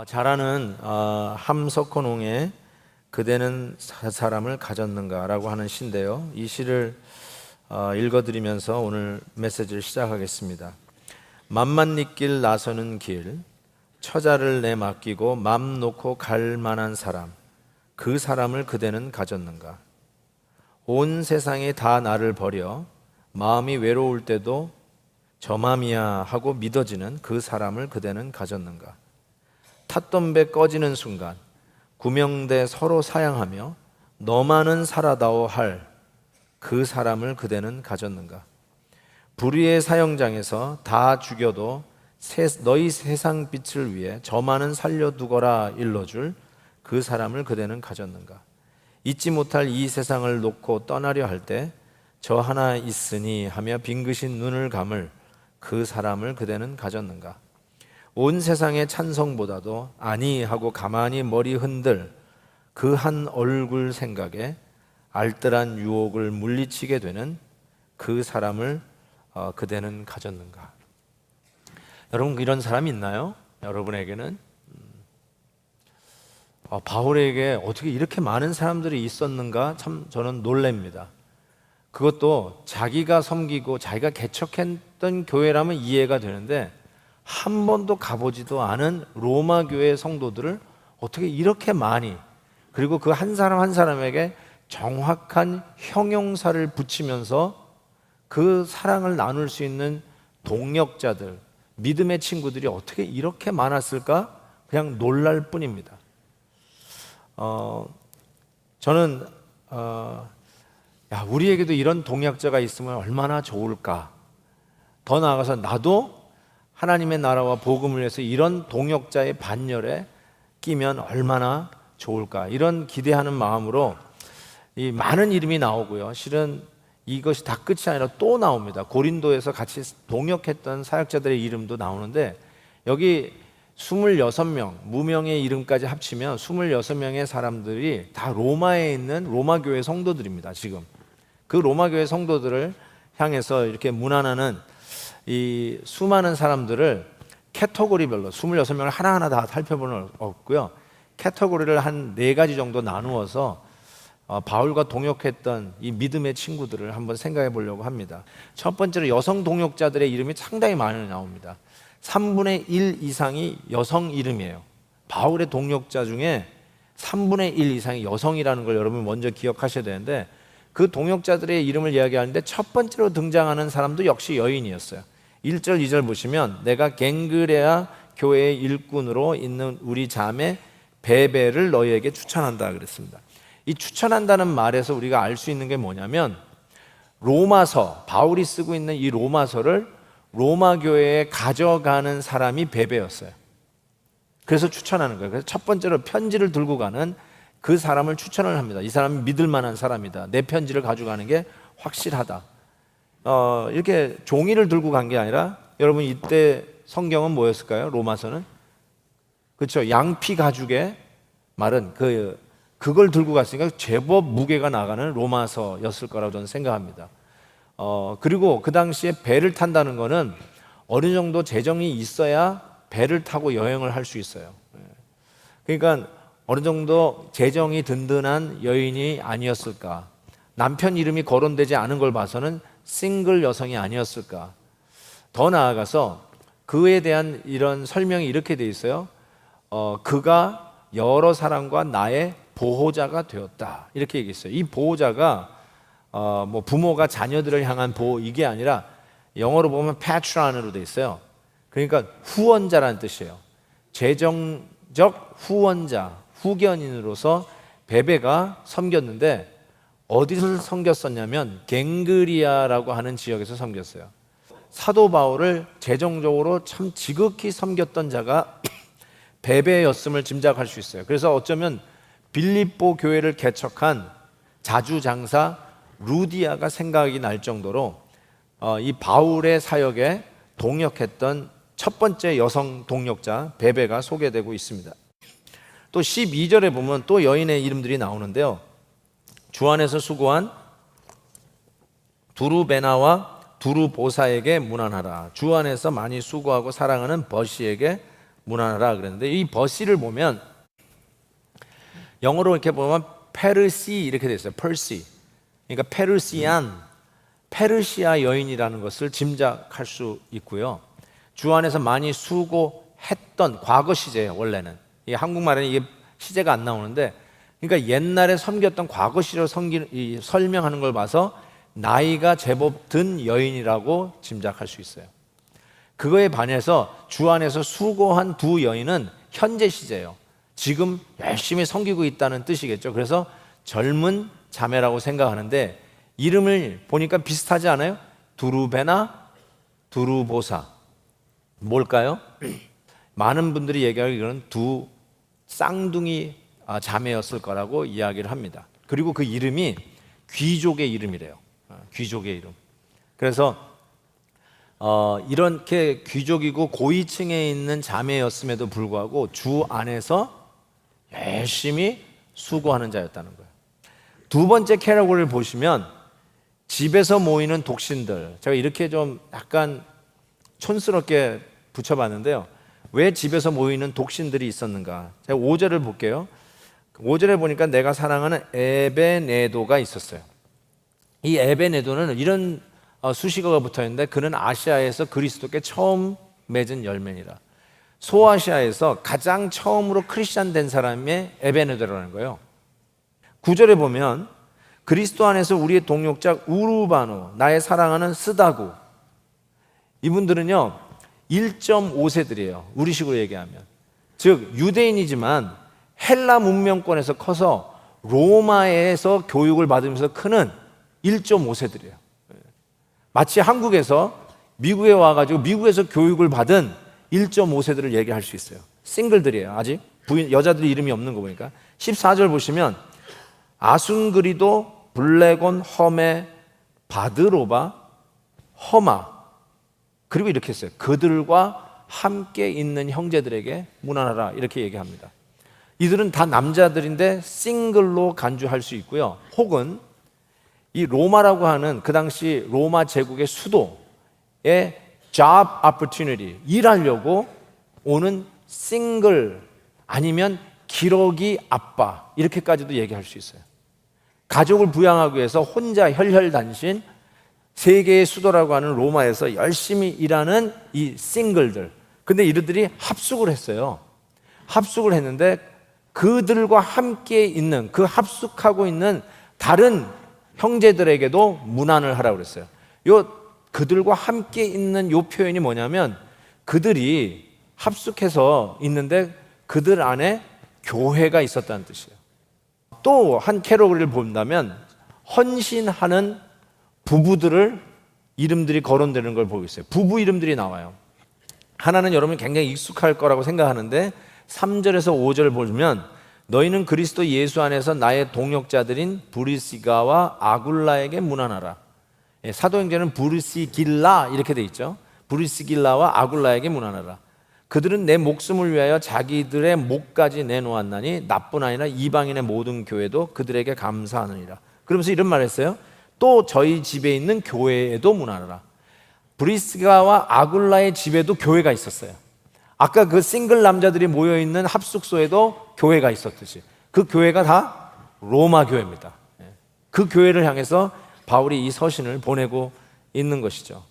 잘하는 함석헌홍의 그대는 사람을 가졌는가 라고 하는 시인데요, 이 시를 읽어드리면서 오늘 메시지를 시작하겠습니다. 맘만 있길 나서는 길, 처자를 내 맡기고 맘 놓고 갈 만한 사람, 그 사람을 그대는 가졌는가. 온 세상이 다 나를 버려 마음이 외로울 때도 저 맘이야 하고 믿어지는 그 사람을 그대는 가졌는가. 탔던 배 꺼지는 순간 구명대 서로 사양하며 너만은 살아다오 할 그 사람을 그대는 가졌는가. 불의의 사형장에서 다 죽여도 너희 세상 빛을 위해 저만은 살려두거라 일러줄 그 사람을 그대는 가졌는가. 잊지 못할 이 세상을 놓고 떠나려 할 때 저 하나 있으니 하며 빙긋인 눈을 감을 그 사람을 그대는 가졌는가. 온 세상의 찬성보다도 아니 하고 가만히 머리 흔들 그 한 얼굴 생각에 알뜰한 유혹을 물리치게 되는 그 사람을 그대는 가졌는가. 여러분, 이런 사람이 있나요? 여러분에게는? 바울에게 어떻게 이렇게 많은 사람들이 있었는가 참 저는 놀랍니다. 그것도 자기가 섬기고 자기가 개척했던 교회라면 이해가 되는데 한 번도 가보지도 않은 로마 교회 성도들을 어떻게 이렇게 많이, 그리고 그 한 사람 한 사람에게 정확한 형용사를 붙이면서 그 사랑을 나눌 수 있는 동역자들, 믿음의 친구들이 어떻게 이렇게 많았을까? 그냥 놀랄 뿐입니다. 저는 우리에게도 이런 동역자가 있으면 얼마나 좋을까. 더 나아가서 나도 하나님의 나라와 복음을 위해서 이런 동역자의 반열에 끼면 얼마나 좋을까, 이런 기대하는 마음으로 이 많은 이름이 나오고요. 실은 이것이 다 끝이 아니라 또 나옵니다. 고린도에서 같이 동역했던 사역자들의 이름도 나오는데 여기 26명, 무명의 이름까지 합치면 26명의 사람들이 다 로마에 있는 로마 교회 성도들입니다. 지금 그 로마 교회 성도들을 향해서 이렇게 문안하는 이 수많은 사람들을 캐터고리별로 26명을 하나하나 다 살펴보는 없고요. 캐터고리를 한 4가지 정도 나누어서 바울과 동역했던 이 믿음의 친구들을 한번 생각해 보려고 합니다. 첫 번째로 여성 동역자들의 이름이 상당히 많이 나옵니다. 3분의 1 이상이 여성 이름이에요. 바울의 동역자 중에 3분의 1 이상이 여성이라는 걸 여러분 먼저 기억하셔야 되는데, 그 동역자들의 이름을 이야기하는데 첫 번째로 등장하는 사람도 역시 여인이었어요. 1절 2절 보시면 내가 갱그레아 교회의 일꾼으로 있는 우리 자매 베베를 너희에게 추천한다 그랬습니다. 이 추천한다는 말에서 우리가 알 수 있는 게 뭐냐면, 로마서, 바울이 쓰고 있는 이 로마서를 로마 교회에 가져가는 사람이 베베였어요. 그래서 추천하는 거예요. 그래서 첫 번째로 편지를 들고 가는 그 사람을 추천을 합니다. 이 사람이 믿을 만한 사람이다. 내 편지를 가져가는 게 확실하다. 이렇게 종이를 들고 간 게 아니라, 여러분 이때 성경은 뭐였을까요? 로마서는? 그렇죠. 양피 가죽의 말은 그걸 들고 갔으니까 제법 무게가 나가는 로마서였을 거라고 저는 생각합니다. 그리고 그 당시에 배를 탄다는 거는 어느 정도 재정이 있어야 배를 타고 여행을 할 수 있어요. 그러니까 어느 정도 재정이 든든한 여인이 아니었을까. 남편 이름이 거론되지 않은 걸 봐서는 싱글 여성이 아니었을까. 더 나아가서 그에 대한 이런 설명이 이렇게 돼 있어요. 그가 여러 사람과 나의 보호자가 되었다, 이렇게 얘기했어요. 이 보호자가 뭐 부모가 자녀들을 향한 보호, 이게 아니라 영어로 보면 patron으로 돼 있어요. 그러니까 후원자라는 뜻이에요. 재정적 후원자, 후견인으로서 베베가 섬겼는데 어디서 섬겼었냐면 갱그리아라고 하는 지역에서 섬겼어요. 사도 바울을 재정적으로 참 지극히 섬겼던 자가 베베였음을 짐작할 수 있어요. 그래서 어쩌면 빌립보 교회를 개척한 자주장사 루디아가 생각이 날 정도로 이 바울의 사역에 동역했던 첫 번째 여성 동역자 베베가 소개되고 있습니다. 또 12절에 보면 또 여인의 이름들이 나오는데요. 주 안에서 수고한 두루베나와 두루보사에게 문안하라. 주 안에서 많이 수고하고 사랑하는 버시에게 문안하라 그랬는데, 이 버시를 보면 영어로 이렇게 보면 페르시 이렇게 돼 있어요. 펄시. 그러니까 페르시아 여인이라는 것을 짐작할 수 있고요. 주 안에서 많이 수고했던 과거 시제예요. 원래는 이 한국말에는 이게 시제가 안 나오는데, 그러니까 옛날에 섬겼던 과거 시제로 설명하는 걸 봐서 나이가 제법 든 여인이라고 짐작할 수 있어요. 그거에 반해서 주 안에서 수고한 두 여인은 현재 시제예요. 지금 열심히 섬기고 있다는 뜻이겠죠. 그래서 젊은 자매라고 생각하는데, 이름을 보니까 비슷하지 않아요? 두루베나 두루보사. 뭘까요? 많은 분들이 얘기하기로 이건 두 쌍둥이 자매였을 거라고 이야기를 합니다. 그리고 그 이름이 귀족의 이름이래요. 귀족의 이름. 그래서 이렇게 귀족이고 고위층에 있는 자매였음에도 불구하고 주 안에서 열심히 수고하는 자였다는 거예요. 두 번째 캐러고를 보시면 집에서 모이는 독신들. 제가 이렇게 좀 약간 촌스럽게 붙여봤는데요. 왜 집에서 모이는 독신들이 있었는가? 제가 5절을 볼게요. 5절에 보니까 내가 사랑하는 에베네도가 있었어요. 이 에베네도는 이런 수식어가 붙어있는데, 그는 아시아에서 그리스도께 처음 맺은 열매니라. 소아시아에서 가장 처음으로 크리스찬 된 사람이 에베네도라는 거예요. 9절에 보면 그리스도 안에서 우리의 동역자 우르바노, 나의 사랑하는 스다구. 이분들은요 1.5세들이에요. 우리식으로 얘기하면. 즉 유대인이지만 헬라 문명권에서 커서 로마에서 교육을 받으면서 크는 1.5세들이에요. 마치 한국에서 미국에 와가지고 미국에서 교육을 받은 1.5세들을 얘기할 수 있어요. 싱글들이에요. 아직 부인, 여자들 이름이 없는 거 보니까. 14절 보시면 아순그리도, 블레곤, 험에, 바드로바, 허마, 그리고 이렇게 했어요. 그들과 함께 있는 형제들에게 문안하라, 이렇게 얘기합니다. 이들은 다 남자들인데 싱글로 간주할 수 있고요. 혹은 이 로마라고 하는 그 당시 로마 제국의 수도에 job opportunity, 일하려고 오는 싱글, 아니면 기러기 아빠, 이렇게까지도 얘기할 수 있어요. 가족을 부양하기 위해서 혼자 혈혈단신 세계의 수도라고 하는 로마에서 열심히 일하는 이 싱글들. 근데 이들이 합숙을 했어요. 합숙을 했는데 그들과 함께 있는, 그 합숙하고 있는 다른 형제들에게도 문안을 하라고 그랬어요. 그들과 함께 있는 요 표현이 뭐냐면, 그들이 합숙해서 있는데 그들 안에 교회가 있었다는 뜻이에요. 또 한 캐러글을 본다면 헌신하는 부부들을 이름들이 거론되는 걸 보고 있어요. 부부 이름들이 나와요. 하나는 여러분이 굉장히 익숙할 거라고 생각하는데 3절에서 5절을 보면 너희는 그리스도 예수 안에서 나의 동역자들인 브리스가와 아굴라에게 문안하라. 사도행전은 브리스길라 이렇게 돼 있죠. 브리스길라와 아굴라에게 문안하라. 그들은 내 목숨을 위하여 자기들의 목까지 내놓았나니 나뿐 아니라 이방인의 모든 교회도 그들에게 감사하느니라. 그러면서 이런 말을 했어요. 또 저희 집에 있는 교회에도 문안하라. 브리스가와 아굴라의 집에도 교회가 있었어요. 아까 그 싱글 남자들이 모여있는 합숙소에도 교회가 있었듯이 그 교회가 다 로마 교회입니다. 그 교회를 향해서 바울이 이 서신을 보내고 있는 것이죠.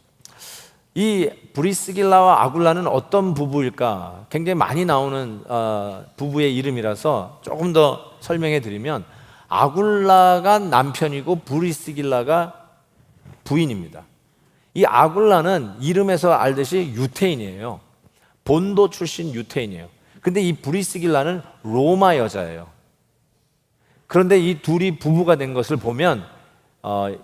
이 브리스길라와 아굴라는 어떤 부부일까? 굉장히 많이 나오는 부부의 이름이라서 조금 더 설명해 드리면, 아굴라가 남편이고 브리스길라가 부인입니다. 이 아굴라는 이름에서 알듯이 유태인이에요. 본도 출신 유태인이에요. 근데 이 브리스길라는 로마 여자예요. 그런데 이 둘이 부부가 된 것을 보면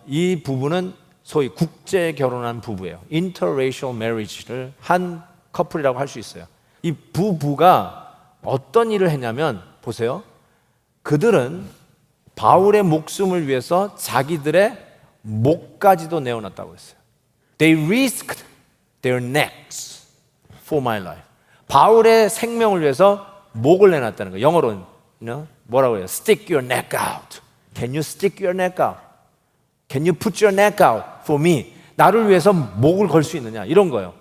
이 부부는 소위 국제 결혼한 부부예요. Interracial marriage를 한 커플이라고 할 수 있어요. 이 부부가 어떤 일을 했냐면, 보세요. 그들은 바울의 목숨을 위해서 자기들의 목까지도 내어놨다고 했어요. They risked their necks for my life. 바울의 생명을 위해서 목을 내놨다는 거예요. 영어로는 뭐라고 해요? Stick your neck out. Can you stick your neck out? Can you put your neck out for me? 나를 위해서 목을 걸 수 있느냐 이런 거예요.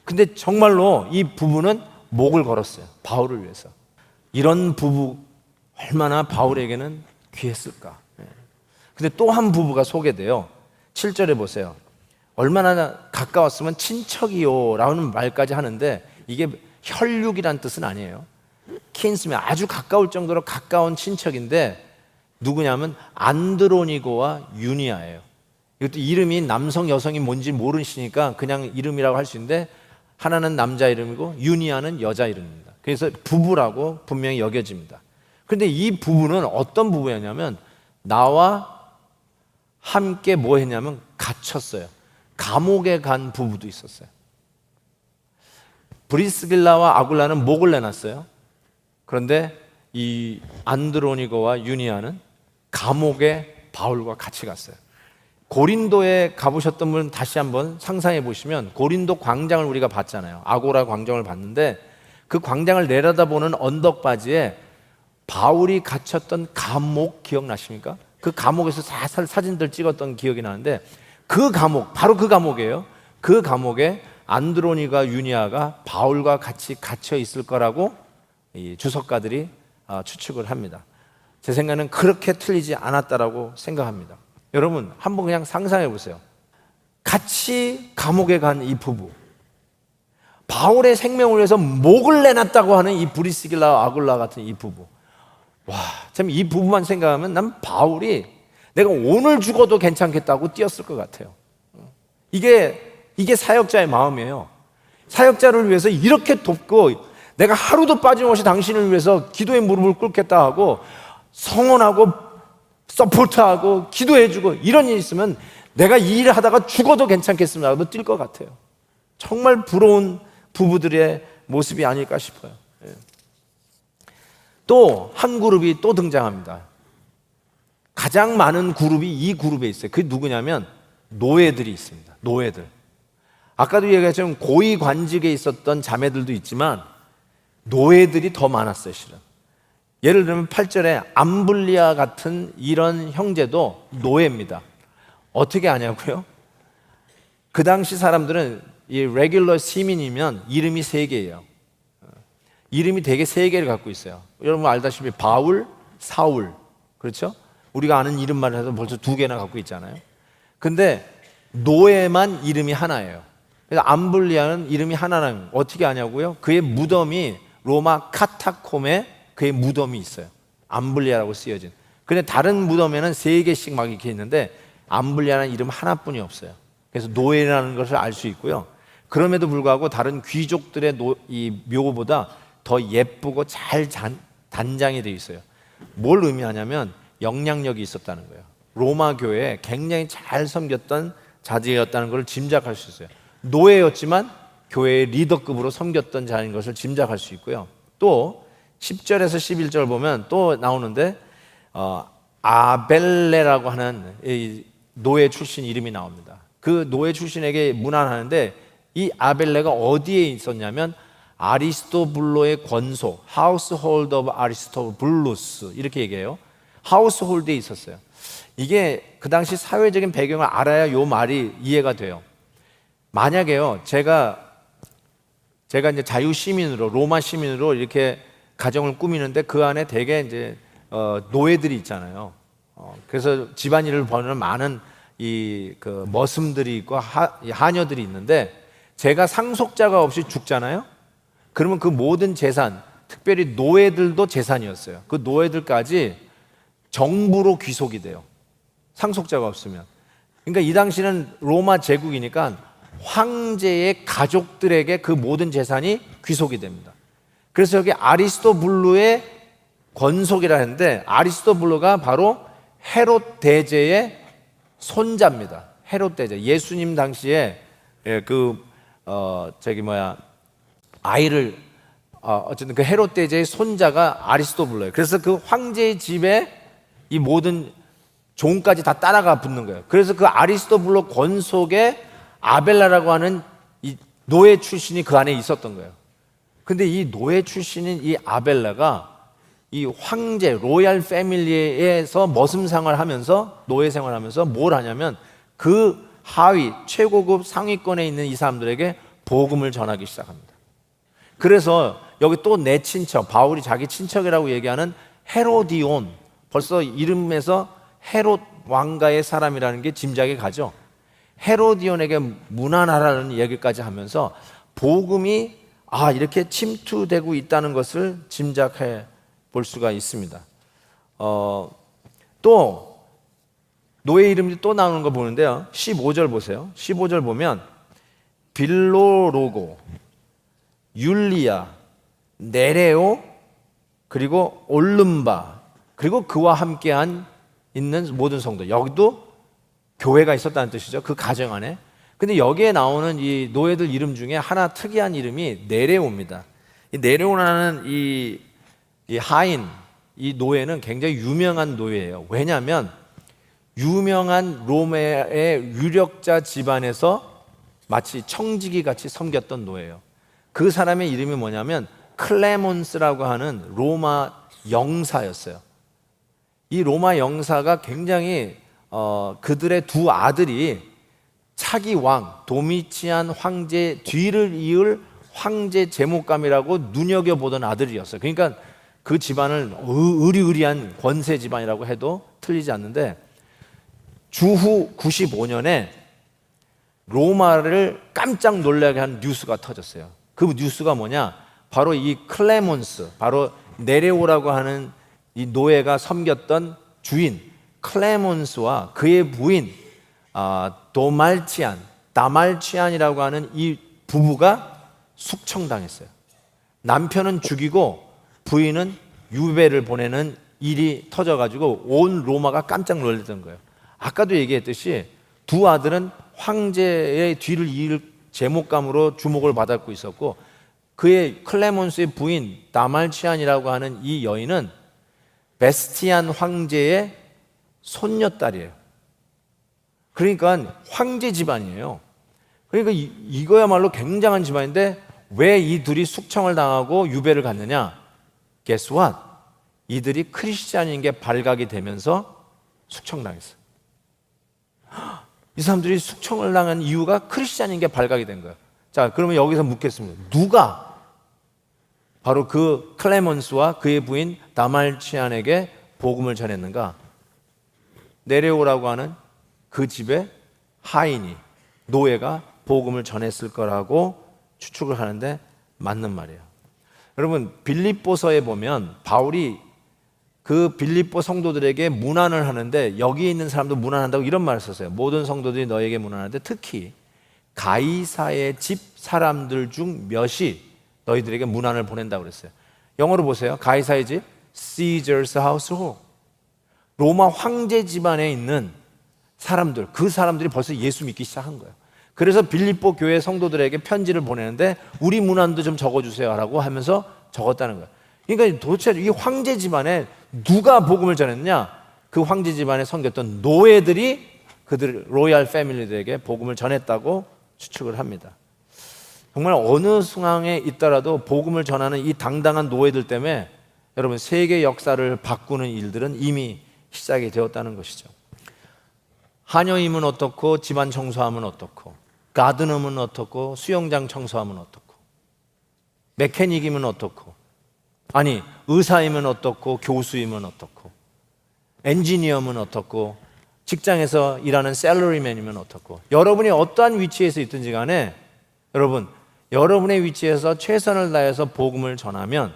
근데 정말로 이 부부는 목을 걸었어요. 바울을 위해서. 이런 부부 얼마나 바울에게는 귀했을까. 근데 또 한 부부가 소개돼요. 7절에 보세요. 얼마나 가까웠으면 친척이요 라는 말까지 하는데 이게 혈육이란 뜻은 아니에요. 킨스면 아주 가까울 정도로 가까운 친척인데 누구냐면 안드로니고와 유니아예요. 이것도 이름이 남성 여성이 뭔지 모르시니까 그냥 이름이라고 할 수 있는데 하나는 남자 이름이고 유니아는 여자 이름입니다. 그래서 부부라고 분명히 여겨집니다. 그런데 이 부부는 어떤 부부였냐면 나와 함께 뭐 했냐면 갇혔어요. 감옥에 간 부부도 있었어요. 브리스길라와 아굴라는 목을 내놨어요. 그런데 이 안드로니고와 유니아는 감옥에 바울과 같이 갔어요. 고린도에 가보셨던 분 다시 한번 상상해 보시면 고린도 광장을 우리가 봤잖아요. 아고라 광장을 봤는데 그 광장을 내려다보는 언덕바지에 바울이 갇혔던 감옥 기억나십니까? 그 감옥에서 사진들 찍었던 기억이 나는데 그 감옥, 바로 그 감옥이에요. 그 감옥에 안드로니가 유니아가 바울과 같이 갇혀 있을 거라고 이 주석가들이 추측을 합니다. 제 생각에는 그렇게 틀리지 않았다라고 생각합니다. 여러분 한번 그냥 상상해 보세요. 같이 감옥에 간 이 부부, 바울의 생명을 위해서 목을 내놨다고 하는 이 브리스길라와 아굴라 같은 이 부부. 와, 참 이 부부만 생각하면 난 바울이 내가 오늘 죽어도 괜찮겠다고 뛰었을 것 같아요. 이게 사역자의 마음이에요. 사역자를 위해서 이렇게 돕고 내가 하루도 빠짐없이 당신을 위해서 기도의 무릎을 꿇겠다 하고 성원하고 서포트하고 기도해주고 이런 일이 있으면 내가 이 일을 하다가 죽어도 괜찮겠습니다 하고 뛸 것 같아요. 정말 부러운 부부들의 모습이 아닐까 싶어요. 또 한 그룹이 또 등장합니다. 가장 많은 그룹이 이 그룹에 있어요. 그게 누구냐면 노예들이 있습니다. 노예들. 아까도 얘기했지만 고위 관직에 있었던 자매들도 있지만 노예들이 더 많았어요, 실은. 예를 들면 8절에 암블리아 같은 이런 형제도 노예입니다. 어떻게 하냐고요? 그 당시 사람들은 이 레귤러 시민이면 이름이 3개예요. 이름이 되게 3개를 갖고 있어요. 여러분 알다시피 바울, 사울, 그렇죠? 우리가 아는 이름만 해도 벌써 2개나 갖고 있잖아요. 근데 노예만 이름이 하나예요. 그래서 암블리아는 이름이 하나는 어떻게 하냐고요? 그의 무덤이 로마 카타콤에 그의 무덤이 있어요. 암블리아라고 쓰여진. 근데 다른 무덤에는 3개씩 막 이렇게 있는데 암블리아는 이름 하나뿐이 없어요. 그래서 노예라는 것을 알 수 있고요. 그럼에도 불구하고 다른 귀족들의 이 묘보다 더 예쁘고 잘 단장이 되어 있어요. 뭘 의미하냐면 영향력이 있었다는 거예요. 로마 교회에 굉장히 잘 섬겼던 자제였다는 걸 짐작할 수 있어요. 노예였지만 교회의 리더급으로 섬겼던 자인 것을 짐작할 수 있고요. 또 10절에서 11절 보면 또 나오는데 아벨레라고 하는 이 노예 출신 이름이 나옵니다. 그 노예 출신에게 문안하는데 이 아벨레가 어디에 있었냐면 아리스토블로의 권소, 하우스홀드 오브 아리스토블루스 이렇게 얘기해요. 하우스홀드에 있었어요. 이게 그 당시 사회적인 배경을 알아야 이 말이 이해가 돼요. 만약에요, 제가 이제 자유 시민으로 로마 시민으로 이렇게 가정을 꾸미는데 그 안에 되게 이제 노예들이 있잖아요. 그래서 집안일을 벌이는 많은 그 머슴들이 있고 하녀들이 있는데 제가 상속자가 없이 죽잖아요. 그러면 그 모든 재산, 특별히 노예들도 재산이었어요. 그 노예들까지 정부로 귀속이 돼요. 상속자가 없으면. 그러니까 이 당시는 로마 제국이니까 황제의 가족들에게 그 모든 재산이 귀속이 됩니다. 그래서 여기 아리스토블루의 권속이라 했는데 아리스토블루가 바로 헤롯 대제의 손자입니다. 헤롯 대제. 예수님 당시에 아이를 어쨌든 그 헤롯 대제의 손자가 아리스토블루예요. 그래서 그 황제의 집에 이 모든 종까지 다 따라가 붙는 거예요. 그래서 그 아리스토블루 권속에 아벨라라고 하는 이 노예 출신이 그 안에 있었던 거예요. 근데 이 노예 출신인 이 아벨라가 이 황제 로얄 패밀리에서 머슴 생활하면서 노예 생활하면서 뭘 하냐면 그 하위 최고급 상위권에 있는 이 사람들에게 복음을 전하기 시작합니다. 그래서 여기 또 내 친척, 바울이 자기 친척이라고 얘기하는 헤로디온, 벌써 이름에서 헤롯 왕가의 사람이라는 게 짐작이 가죠. 헤로디온에게 문안하라는 얘기까지 하면서 복음이 이렇게 침투되고 있다는 것을 짐작해 볼 수가 있습니다. 또 노예 이름이 또 나오는 거 보는데요, 15절 보세요. 15절 보면 빌로로고, 율리아, 네레오, 그리고 올름바, 그리고 그와 함께한 있는 모든 성도, 여기도 교회가 있었다는 뜻이죠. 그 가정 안에. 근데 여기에 나오는 이 노예들 이름 중에 하나 특이한 이름이 네레오입니다. 이 네레오라는 이 하인, 이 노예는 굉장히 유명한 노예예요. 왜냐하면 유명한 로마의 유력자 집안에서 마치 청지기 같이 섬겼던 노예예요. 그 사람의 이름이 뭐냐면 클레몬스라고 하는 로마 영사였어요. 이 로마 영사가 굉장히 그들의 두 아들이 차기 왕 도미치안 황제 뒤를 이을 황제 제목감이라고 눈여겨보던 아들이었어요. 그러니까 그 집안을 의리의리한 권세 집안이라고 해도 틀리지 않는데, 주후 95년에 로마를 깜짝 놀라게 한 뉴스가 터졌어요. 그 뉴스가 뭐냐? 바로 이 클레몬스, 바로 네레오라고 하는 이 노예가 섬겼던 주인 클레몬스와 그의 부인 다말치안이라고 하는 이 부부가 숙청당했어요. 남편은 죽이고 부인은 유배를 보내는 일이 터져가지고 온 로마가 깜짝 놀랐던 거예요. 아까도 얘기했듯이 두 아들은 황제의 뒤를 이을 제목감으로 주목을 받고 있었고, 그의 클레몬스의 부인 다말치안이라고 하는 이 여인은 베스티안 황제의 손녀딸이에요. 그러니까 황제 집안이에요. 그러니까 이거야말로 굉장한 집안인데 왜 이 둘이 숙청을 당하고 유배를 갔느냐? Guess what? 이들이 크리스찬인 게 발각이 되면서 숙청당했어요. 이 사람들이 숙청을 당한 이유가 크리스찬인 게 발각이 된 거예요. 자, 그러면 여기서 묻겠습니다. 누가 바로 그 클레몬스와 그의 부인 다말치안에게 복음을 전했는가? 네레오라고 하는 그 집의 하인이, 노예가 복음을 전했을 거라고 추측을 하는데 맞는 말이에요. 여러분, 빌립보서에 보면 바울이 그 빌립보 성도들에게 문안을 하는데, 여기에 있는 사람도 문안한다고 이런 말을 썼어요. 모든 성도들이 너에게 문안하는데 특히 가이사의 집 사람들 중 몇이 너희들에게 문안을 보낸다고 그랬어요. 영어로 보세요. 가이사의 집, Caesar's household. 로마 황제 집안에 있는 사람들, 그 사람들이 벌써 예수 믿기 시작한 거예요. 그래서 빌립보 교회 성도들에게 편지를 보내는데 우리 문안도 좀 적어주세요 라고 하면서 적었다는 거예요. 그러니까 도대체 이 황제 집안에 누가 복음을 전했느냐? 그 황제 집안에 섬겼던 노예들이 그들 로얄 패밀리들에게 복음을 전했다고 추측을 합니다. 정말 어느 상황에 있더라도 복음을 전하는 이 당당한 노예들 때문에 여러분, 세계 역사를 바꾸는 일들은 이미 시작이 되었다는 것이죠. 한여임은 어떻고, 집안 청소하면 어떻고, 가드넘은 어떻고, 수영장 청소하면 어떻고, 메케닉이면 어떻고, 아니 의사이면 어떻고, 교수이면 어떻고, 엔지니어면 어떻고, 직장에서 일하는 샐러리맨이면 어떻고, 여러분이 어떠한 위치에서 있든지 간에 여러분, 여러분의 위치에서 최선을 다해서 복음을 전하면,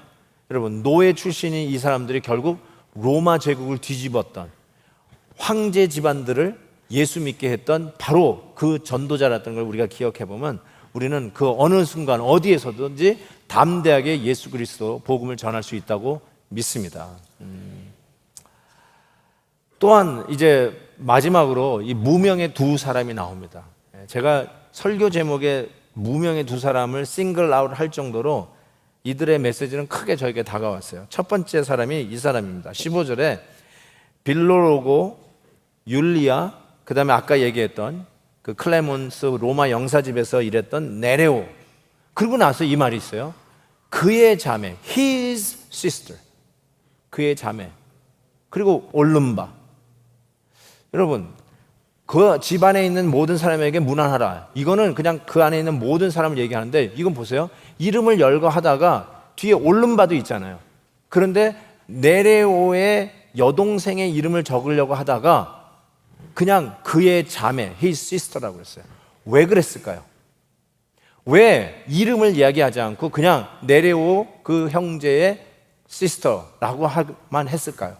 여러분, 노예 출신인 이 사람들이 결국 로마 제국을 뒤집었던 황제 집안들을 예수 믿게 했던 바로 그 전도자였던 걸 우리가 기억해 보면 우리는 그 어느 순간 어디에서든지 담대하게 예수 그리스도 복음을 전할 수 있다고 믿습니다. 또한 이제 마지막으로 이 무명의 두 사람이 나옵니다. 제가 설교 제목에 무명의 두 사람을 싱글 아웃 할 정도로 이들의 메시지는 크게 저에게 다가왔어요. 첫 번째 사람이 이 사람입니다. 15절에 빌로로고, 율리아, 그 다음에 아까 얘기했던 그 클레몬스 로마 영사집에서 일했던 네레오, 그리고 나서 이 말이 있어요. 그의 자매, his sister, 그의 자매, 그리고 올름바. 여러분, 그 집안에 있는 모든 사람에게 문안하라. 이거는 그냥 그 안에 있는 모든 사람을 얘기하는데, 이건 보세요. 이름을 열거하다가 뒤에 올름바도 있잖아요. 그런데 네레오의 여동생의 이름을 적으려고 하다가 그냥 그의 자매, his sister라고 그랬어요. 왜 그랬을까요? 왜 이름을 이야기하지 않고 그냥 네레오 그 형제의 sister라고 하만 했을까요?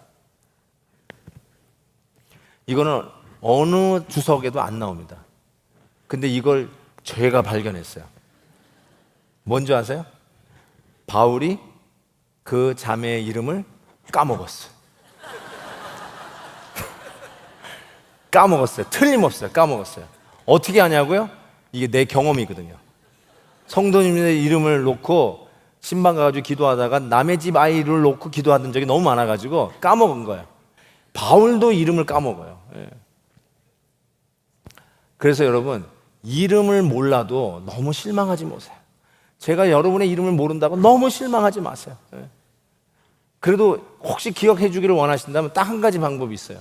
이거는 어느 주석에도 안 나옵니다. 근데 이걸 제가 발견했어요. 뭔지 아세요? 바울이 그 자매의 이름을 까먹었어요. 까먹었어요. 틀림없어요. 까먹었어요. 어떻게 하냐고요? 이게 내 경험이거든요. 성도님의 이름을 놓고 신방 가가지고 기도하다가 남의 집 아이를 놓고 기도하던 적이 너무 많아가지고 까먹은 거예요. 바울도 이름을 까먹어요. 예. 그래서 여러분, 이름을 몰라도 너무 실망하지 마세요. 제가 여러분의 이름을 모른다고 너무 실망하지 마세요. 예. 그래도 혹시 기억해 주기를 원하신다면 딱 한 가지 방법이 있어요.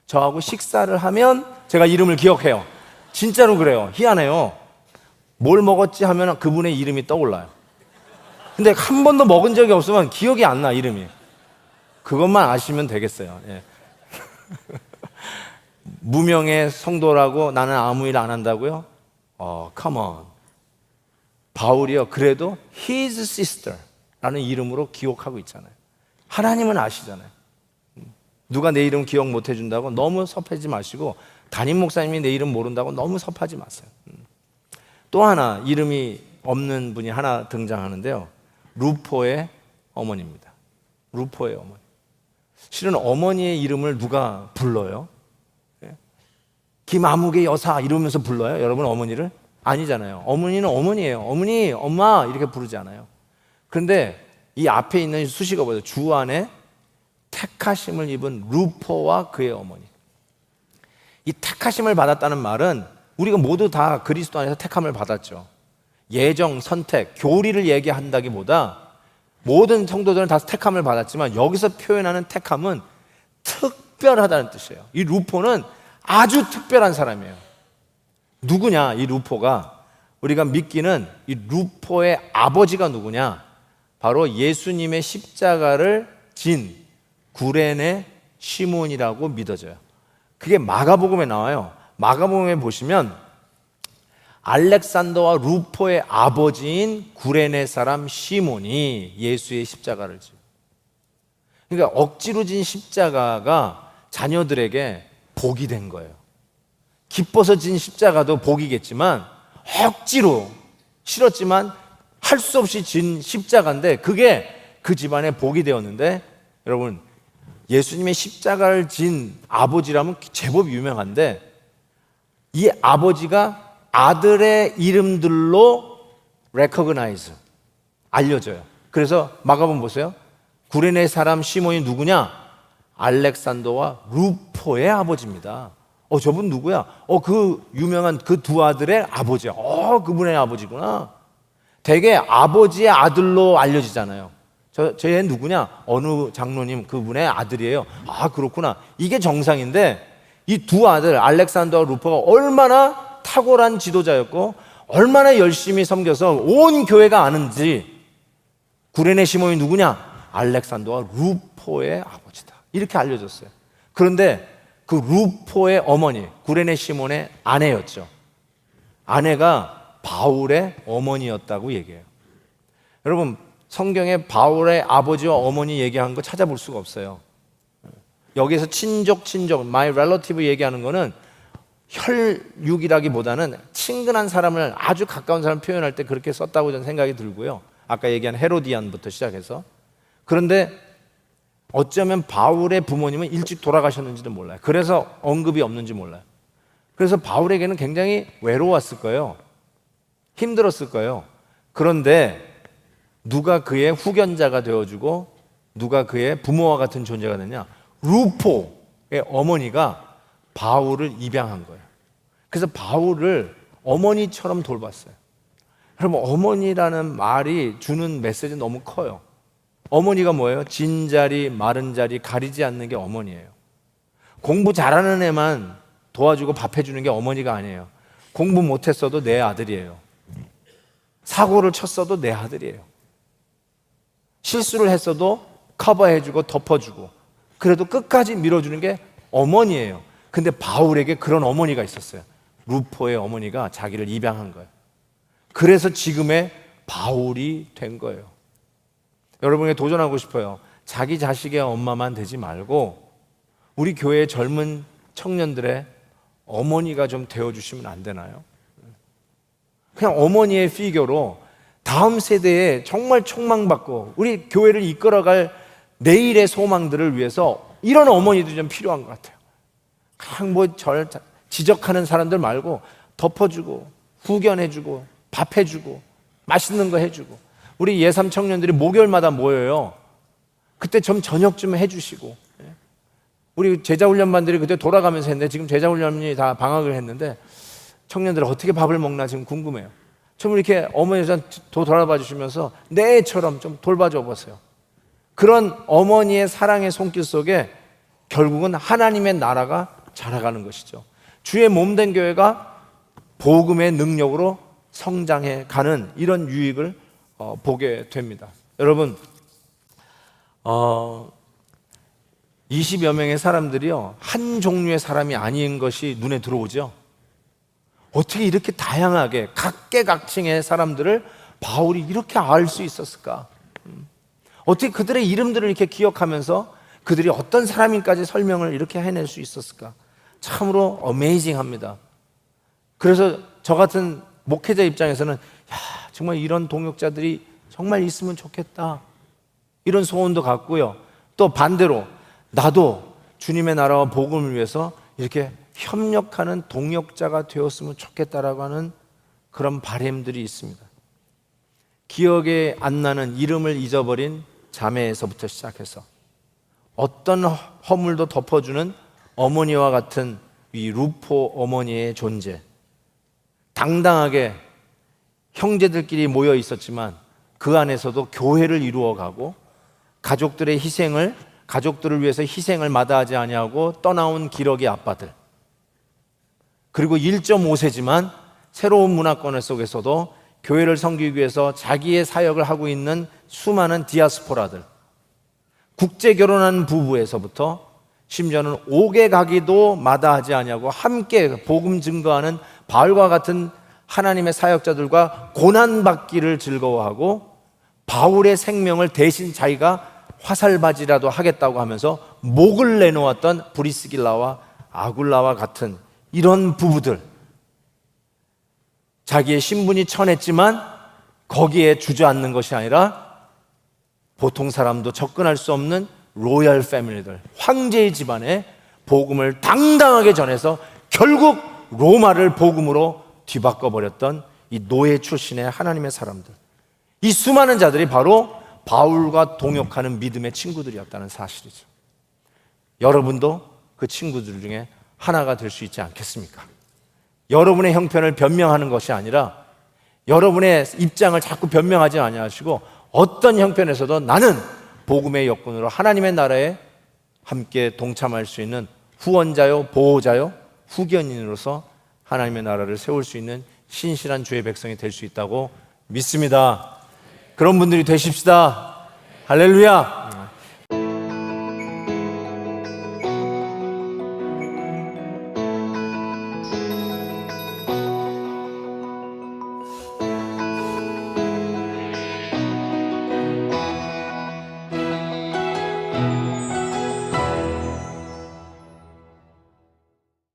저하고 식사를 하면 제가 이름을 기억해요. 진짜로 그래요. 희한해요. 뭘 먹었지 하면 그분의 이름이 떠올라요. 근데 한 번도 먹은 적이 없으면 기억이 안 나, 이름이. 그것만 아시면 되겠어요. 예. 무명의 성도라고 나는 아무 일 안 한다고요? Come on. 바울이요, 그래도 his sister 라는 이름으로 기억하고 있잖아요. 하나님은 아시잖아요. 누가 내 이름 기억 못 해준다고 너무 섭하지 마시고, 담임 목사님이 내 이름 모른다고 너무 섭하지 마세요. 또 하나 이름이 없는 분이 하나 등장하는데요, 루포의 어머니입니다. 루포의 어머니. 실은 어머니의 이름을 누가 불러요? 김아무개 여사 이러면서 불러요? 여러분 어머니를? 아니잖아요. 어머니는 어머니예요. 어머니, 엄마 이렇게 부르지 않아요. 그런데 이 앞에 있는 수식어 보세요. 주 안에 택하심을 입은 루포와 그의 어머니. 이 택하심을 받았다는 말은 우리가 모두 다 그리스도 안에서 택함을 받았죠. 예정, 선택, 교리를 얘기한다기보다 모든 성도들은 다 택함을 받았지만 여기서 표현하는 택함은 특별하다는 뜻이에요. 이 루포는 아주 특별한 사람이에요. 누구냐, 이 루포가? 우리가 믿기는 이 루포의 아버지가 누구냐? 바로 예수님의 십자가를 진 구레네 시몬이라고 믿어져요. 그게 마가복음에 나와요. 마가복음에 보시면 알렉산더와 루포의 아버지인 구레네 사람 시몬이 예수의 십자가를 지요. 그러니까 억지로 진 십자가가 자녀들에게 복이 된 거예요. 기뻐서 진 십자가도 복이겠지만 억지로 싫었지만 할 수 없이 진 십자가인데 그게 그 집안의 복이 되었는데, 여러분 예수님의 십자가를 진 아버지라면 제법 유명한데 이 아버지가 아들의 이름들로 recognize, 알려져요. 그래서 마가복음 보세요. 구레네 사람 시몬이 누구냐? 알렉산더와 루포의 아버지입니다. 저분 누구야? 그 유명한 그 두 아들의 아버지야. 그분의 아버지구나. 되게 아버지의 아들로 알려지잖아요. 쟤 누구냐? 어느 장로님 그분의 아들이에요. 그렇구나. 이게 정상인데 이 두 아들 알렉산더와 루포가 얼마나 탁월한 지도자였고 얼마나 열심히 섬겨서 온 교회가 아는지, 구레네 시몬이 누구냐? 알렉산더와 루포의 아버지다. 이렇게 알려졌어요. 그런데 그 루포의 어머니, 구레네 시몬의 아내였죠. 아내가 바울의 어머니였다고 얘기해요. 여러분 성경에 바울의 아버지와 어머니 얘기한 거 찾아볼 수가 없어요. 여기에서 친족, my relative 얘기하는 거는 혈육이라기보다는 친근한 사람을, 아주 가까운 사람을 표현할 때 그렇게 썼다고 저는 생각이 들고요. 아까 얘기한 헤로디안부터 시작해서. 그런데 어쩌면 바울의 부모님은 일찍 돌아가셨는지도 몰라요. 그래서 언급이 없는지 몰라요. 그래서 바울에게는 굉장히 외로웠을 거예요. 힘들었을 거예요. 그런데 누가 그의 후견자가 되어주고 누가 그의 부모와 같은 존재가 되냐? 루포의 어머니가 바울을 입양한 거예요. 그래서 바울을 어머니처럼 돌봤어요. 여러분 어머니라는 말이 주는 메시지는 너무 커요. 어머니가 뭐예요? 진 자리, 마른 자리 가리지 않는 게 어머니예요. 공부 잘하는 애만 도와주고 밥 해주는 게 어머니가 아니에요. 공부 못했어도 내 아들이에요. 사고를 쳤어도 내 아들이에요. 실수를 했어도 커버해주고 덮어주고 그래도 끝까지 밀어주는 게 어머니예요. 근데 바울에게 그런 어머니가 있었어요. 루포의 어머니가 자기를 입양한 거예요. 그래서 지금의 바울이 된 거예요. 여러분에게 도전하고 싶어요. 자기 자식의 엄마만 되지 말고 우리 교회의 젊은 청년들의 어머니가 좀 되어주시면 안 되나요? 그냥 어머니의 피겨로 다음 세대에 정말 촉망받고 우리 교회를 이끌어갈 내일의 소망들을 위해서 이런 어머니도 좀 필요한 것 같아요. 그냥 뭐 절 지적하는 사람들 말고 덮어주고 후견해주고 밥 해주고 맛있는 거 해주고 우리 예삼 청년들이 목요일마다 모여요. 그때 좀 저녁 좀 해주시고 우리 제자훈련반들이 그때 돌아가면서 했는데 지금 제자훈련이 다 방학을 했는데 청년들 어떻게 밥을 먹나 지금 궁금해요. 좀 이렇게 어머니를 돌아봐 주시면서 내 애처럼 좀 돌봐줘 보세요. 그런 어머니의 사랑의 손길 속에 결국은 하나님의 나라가 자라가는 것이죠. 주의 몸된 교회가 복음의 능력으로 성장해 가는 이런 유익을 보게 됩니다. 여러분 20여 명의 사람들이요 한 종류의 사람이 아닌 것이 눈에 들어오죠. 어떻게 이렇게 다양하게 각계각층의 사람들을 바울이 이렇게 알 수 있었을까? 어떻게 그들의 이름들을 이렇게 기억하면서 그들이 어떤 사람인까지 설명을 이렇게 해낼 수 있었을까? 참으로 어메이징합니다. 그래서 저 같은 목회자 입장에서는 정말 이런 동역자들이 정말 있으면 좋겠다 이런 소원도 갖고요. 또 반대로 나도 주님의 나라와 복음을 위해서 이렇게 협력하는 동역자가 되었으면 좋겠다라고 하는 그런 바람들이 있습니다. 기억에 안 나는 이름을 잊어버린 자매에서부터 시작해서 어떤 허물도 덮어주는 어머니와 같은 이 루포 어머니의 존재, 당당하게 형제들끼리 모여 있었지만 그 안에서도 교회를 이루어가고 가족들의 희생을 가족들을 위해서 희생을 마다하지 아니하고 떠나온 기러기 아빠들, 그리고 1.5세지만 새로운 문화권 속에서도 교회를 섬기기 위해서 자기의 사역을 하고 있는 수많은 디아스포라들, 국제 결혼한 부부에서부터 심지어는 옥에 가기도 마다하지 아니하고 함께 복음 증거하는 바울과 같은 하나님의 사역자들과 고난받기를 즐거워하고 바울의 생명을 대신 자기가 화살바지라도 하겠다고 하면서 목을 내놓았던 브리스길라와 아굴라와 같은 이런 부부들, 자기의 신분이 천했지만 거기에 주저앉는 것이 아니라 보통 사람도 접근할 수 없는 로얄 패밀리들, 황제의 집안에 복음을 당당하게 전해서 결국 로마를 복음으로 뒤바꿔버렸던 이 노예 출신의 하나님의 사람들, 이 수많은 자들이 바로 바울과 동역하는 믿음의 친구들이었다는 사실이죠. 여러분도 그 친구들 중에 하나가 될 수 있지 않겠습니까? 여러분의 형편을 변명하는 것이 아니라 여러분의 입장을 자꾸 변명하지 아니하시고 어떤 형편에서도 나는 복음의 여건으로 하나님의 나라에 함께 동참할 수 있는 후원자요, 보호자요, 후견인으로서 하나님의 나라를 세울 수 있는 신실한 주의 백성이 될 수 있다고 믿습니다. 그런 분들이 되십시다. 할렐루야.